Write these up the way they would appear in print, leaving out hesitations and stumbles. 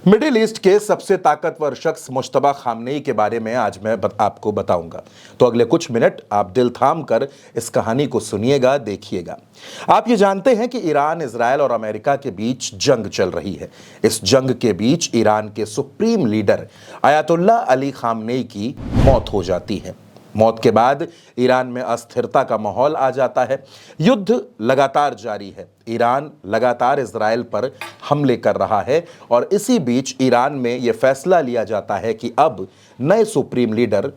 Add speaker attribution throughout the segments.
Speaker 1: Middle east के सबसे ताकतवर शख्स मुश्तबा खामनेई के बारे में आज मैं आपको बताऊंगा। तो अगले कुछ मिनट आप दिल थाम कर इस कहानी को सुनिएगा, देखिएगा। आप ये जानते हैं कि ईरान, इजराइल और अमेरिका के बीच जंग चल रही है। इस जंग के बीच ईरान के supreme leader Ayatollah Ali Khamenei की मौत हो जाती है। मौत के बाद ईरान में अस्थिरता का माहौल आ जाता है। युद्ध लगातार जारी है। ईरान लगातार इजराइल पर हमले कर रहा है और इसी बीच ईरान में यह फैसला लिया जाता है कि अब नए सुप्रीम लीडर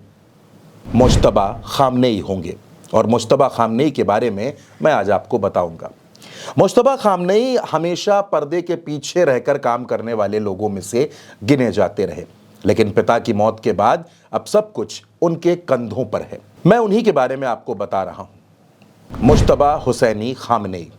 Speaker 1: मुश्तबा खामनेई होंगे और मुश्तबा खामनेई के बारे में मैं आज आपको बताऊंगा। मुश्तबा खामनेई हमेशा पर्दे के पीछे रहकर काम करने वाले लोगों में से गिने जाते रहे, लेकिन पिता की मौत के बाद अब सब कुछ उनके कंधों पर है। मैं उन्हीं के बारे में आपको बता रहा हूं। मुश्तबा हुसैनी खामनेई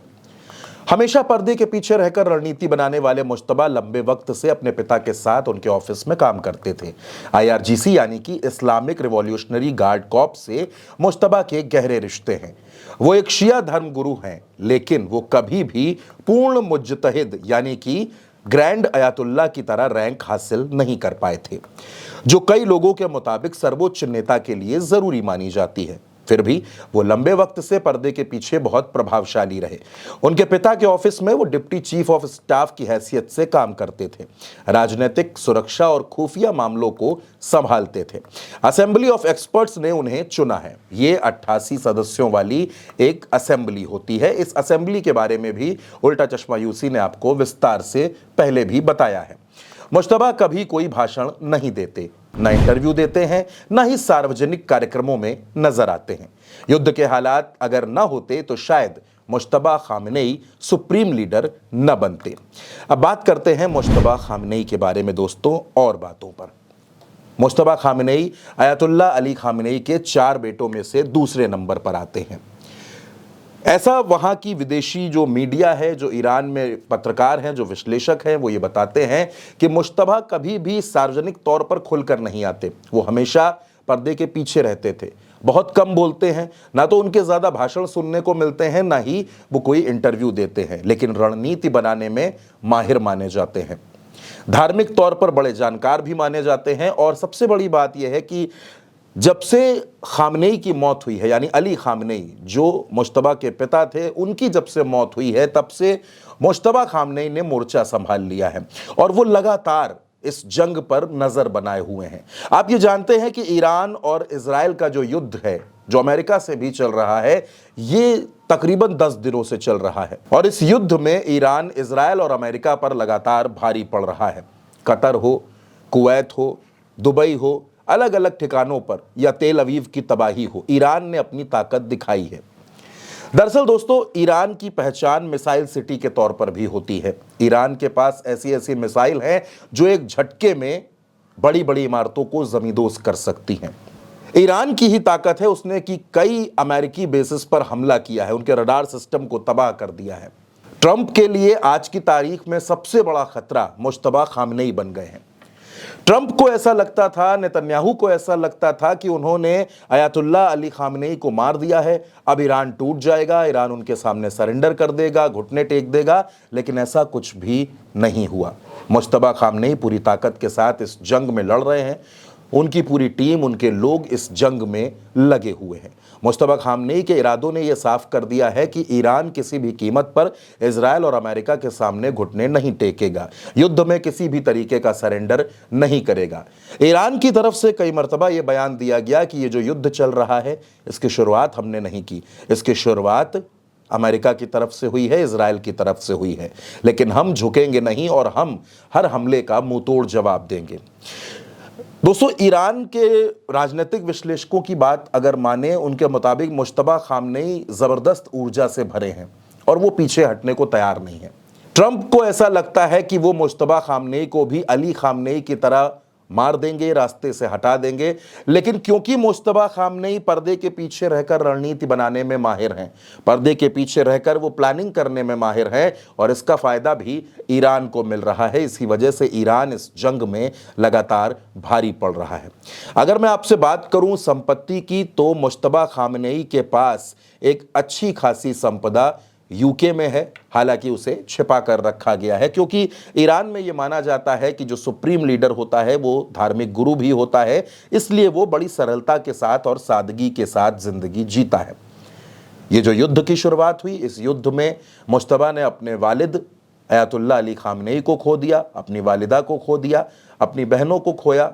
Speaker 1: हमेशा पर्दे के पीछे रहकर रणनीति बनाने वाले मुश्तबा लंबे वक्त से अपने पिता के साथ उनके ऑफिस में काम करते थे। IRGC यानी कि इस्लामिक रिवॉल्यूशनरी गार्ड कॉर्प से मुश्तबा के गहरे रिश्ते हैं। वो एक शिया धर्म गुरु हैं, लेकिन वो कभी भी पूर्ण मुज्तहिद यानी कि ग्रैंड अयातुल्लाह की तरह रैंक हासिल नहीं कर पाए थे, जो कई लोगों के मुताबिक सर्वोच्च नेता के लिए जरूरी मानी जाती है। फिर भी वो लंबे वक्त से पर्दे के पीछे बहुत प्रभावशाली रहे। उनके पिता के ऑफिस में वो डिप्टी चीफ ऑफ स्टाफ की हैसियत से काम करते थे, राजनीतिक, सुरक्षा और खुफिया मामलों को संभालते थे। असेंबली ऑफ एक्सपर्ट्स ने उन्हें चुना है। ये 88 सदस्यों वाली एक असेंबली होती है। इस असेंबली के बारे में भी उल्टा चश्मा यूसी ने आपको विस्तार से पहले भी बताया है। मुश्तबा कभी कोई भाषण नहीं देते, न इंटरव्यू देते हैं, न ही सार्वजनिक कार्यक्रमों में नजर आते हैं। युद्ध के हालात अगर न होते तो शायद मुश्तबा खामनेई सुप्रीम लीडर न बनते। अब बात करते हैं मुश्तबा खामनेई के बारे में दोस्तों और बातों पर। मुश्तबा खामनेई अयातुल्लाह अली खामनेई के 4 बेटों में से दूसरे नंबर पर आते हैं। ऐसा वहाँ की विदेशी जो मीडिया है, जो ईरान में पत्रकार हैं, जो विश्लेषक हैं, वो ये बताते हैं कि मुश्तबा कभी भी सार्वजनिक तौर पर खुलकर नहीं आते। वो हमेशा पर्दे के पीछे रहते थे, बहुत कम बोलते हैं, ना तो उनके ज़्यादा भाषण सुनने को मिलते हैं, ना ही वो कोई इंटरव्यू देते हैं, लेकिन रणनीति बनाने में माहिर माने जाते हैं। धार्मिक तौर पर बड़े जानकार भी माने जाते हैं। और सबसे बड़ी बात यह है कि जब से खामनेई की मौत हुई है, यानी अली खामनेई जो मुश्तबा के पिता थे, उनकी जब से मौत हुई है तब से मुश्तबा खामनेई ने मोर्चा संभाल लिया है और वो लगातार इस जंग पर नजर बनाए हुए हैं। आप ये जानते हैं कि ईरान और इजराइल का जो युद्ध है, जो अमेरिका से भी चल रहा है, ये तकरीबन 10 दिनों से चल रहा है और इस युद्ध में ईरान, इजराइल और अमेरिका पर लगातार भारी पड़ रहा है। कतर हो, कुवैत हो, दुबई हो, अलग अलग ठिकानों पर या तेल अवीव की तबाही हो, ईरान ने अपनी ताकत दिखाई है। दरअसल दोस्तों, ईरान की पहचान मिसाइल सिटी के तौर पर भी होती है। ईरान के पास ऐसी ऐसी मिसाइल हैं जो एक झटके में बड़ी बड़ी इमारतों को जमींदोज कर सकती हैं। ईरान की ही ताकत है उसने कि कई अमेरिकी बेसिस पर हमला किया है, उनके रडार सिस्टम को तबाह कर दिया है। ट्रंप के लिए आज की तारीख में सबसे बड़ा खतरा मुश्तबा खामनेई बन गए हैं। ट्रंप को ऐसा लगता था, नेतन्याहू को ऐसा लगता था कि उन्होंने अयातुल्लाह अली खामनेई को मार दिया है, अब ईरान टूट जाएगा, ईरान उनके सामने सरेंडर कर देगा, घुटने टेक देगा, लेकिन ऐसा कुछ भी नहीं हुआ। मुश्तबा खामनेई पूरी ताकत के साथ इस जंग में लड़ रहे हैं। उनकी पूरी टीम, उनके लोग इस जंग में लगे हुए हैं। मुश्तबा खामनेई के इरादों ने यह साफ कर दिया है कि ईरान किसी भी कीमत पर इजराइल और अमेरिका के सामने घुटने नहीं टेकेगा, युद्ध में किसी भी तरीके का सरेंडर नहीं करेगा। ईरान की तरफ से कई मरतबा यह बयान दिया गया कि ये जो युद्ध चल रहा है, इसकी शुरुआत हमने नहीं की, इसकी शुरुआत अमेरिका की तरफ से हुई है, इजराइल की तरफ से हुई है, लेकिन हम झुकेंगे नहीं और हम हर हमले का मुंहतोड़ जवाब देंगे। दोस्तों, ईरान के राजनीतिक विश्लेषकों की बात अगर माने, उनके मुताबिक मुश्तबा खामनेई जबरदस्त ऊर्जा से भरे हैं और वो पीछे हटने को तैयार नहीं है। ट्रंप को ऐसा लगता है कि वो मुश्तबा खामनेई को भी अली खामनेई की तरह मार देंगे, रास्ते से हटा देंगे, लेकिन क्योंकि मुश्तबा खामनेई पर्दे के पीछे रहकर रणनीति बनाने में माहिर हैं, पर्दे के पीछे रहकर वो प्लानिंग करने में माहिर हैं और इसका फायदा भी ईरान को मिल रहा है। इसी वजह से ईरान इस जंग में लगातार भारी पड़ रहा है। अगर मैं आपसे बात करूं संपत्ति की, तो मुश्तबा खामनेई के पास एक अच्छी खासी संपदा यूके में है, हालांकि उसे छिपा कर रखा गया है क्योंकि ईरान में यह माना जाता है कि जो सुप्रीम लीडर होता है वो धार्मिक गुरु भी होता है, इसलिए वो बड़ी सरलता के साथ और सादगी के साथ जिंदगी जीता है। ये जो युद्ध की शुरुआत हुई, इस युद्ध में मुश्तबा ने अपने वालिद अयातुल्लाह अली खामनेई को खो दिया, अपनी वालिदा को खो दिया, अपनी बहनों को खोया,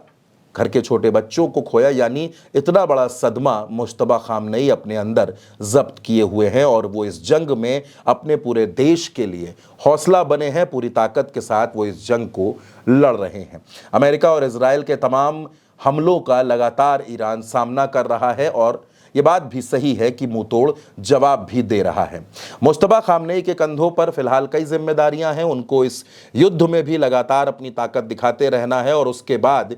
Speaker 1: घर के छोटे बच्चों को खोया। यानी इतना बड़ा सदमा मुश्तबा खामनेई अपने अंदर जब्त किए हुए हैं और वो इस जंग में अपने पूरे देश के लिए हौसला बने हैं। पूरी ताकत के साथ वो इस जंग को लड़ रहे हैं। अमेरिका और इजराइल के तमाम हमलों का लगातार ईरान सामना कर रहा है और ये बात भी सही है कि मुंहतोड़ जवाब भी दे रहा है। मुश्तबा खामनेई के कंधों पर फिलहाल कई जिम्मेदारियां हैं। उनको इस युद्ध में भी लगातार अपनी ताकत दिखाते रहना है और उसके बाद,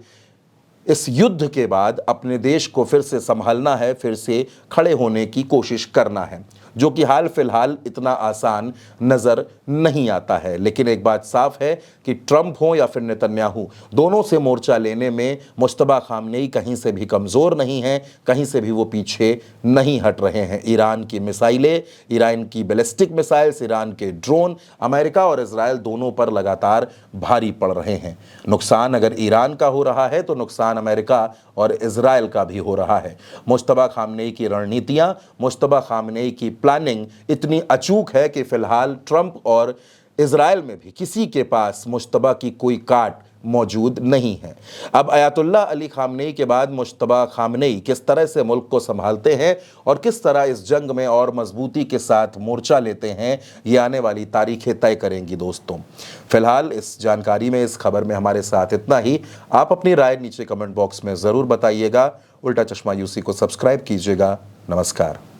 Speaker 1: इस युद्ध के बाद अपने देश को फिर से संभालना है, फिर से खड़े होने की कोशिश करना है, जो कि हाल फिलहाल इतना आसान नजर नहीं आता है। लेकिन एक बात साफ है कि ट्रंप हो या फिर नेतन्याहू, दोनों से मोर्चा लेने में मुश्तबा खामनेई कहीं से भी कमज़ोर नहीं है, कहीं से भी वो पीछे नहीं हट रहे हैं। ईरान की मिसाइलें, ईरान की बैलिस्टिक मिसाइल्स, ईरान के ड्रोन अमेरिका और इजराइल दोनों पर लगातार भारी पड़ रहे हैं। नुकसान अगर ईरान का हो रहा है तो नुकसान अमेरिका और इजराइल का भी हो रहा है। मुश्तबा खामनेई की रणनीतियां, मुश्तबा खामनेई की प्लानिंग इतनी अचूक है कि फिलहाल ट्रंप और इजराइल में भी किसी के पास मुश्तबा की कोई काट मौजूद नहीं है। अब अयातुल्लाह अली खामनेई के बाद मुश्तबा खामनेई किस तरह से मुल्क को संभालते हैं और किस तरह इस जंग में और मजबूती के साथ मोर्चा लेते हैं, ये आने वाली तारीखें तय करेंगी दोस्तों। फिलहाल इस जानकारी में, इस खबर में हमारे साथ इतना ही। आप अपनी राय नीचे कमेंट बॉक्स में ज़रूर बताइएगा। उल्टा चश्मा यूसी को सब्सक्राइब कीजिएगा। नमस्कार।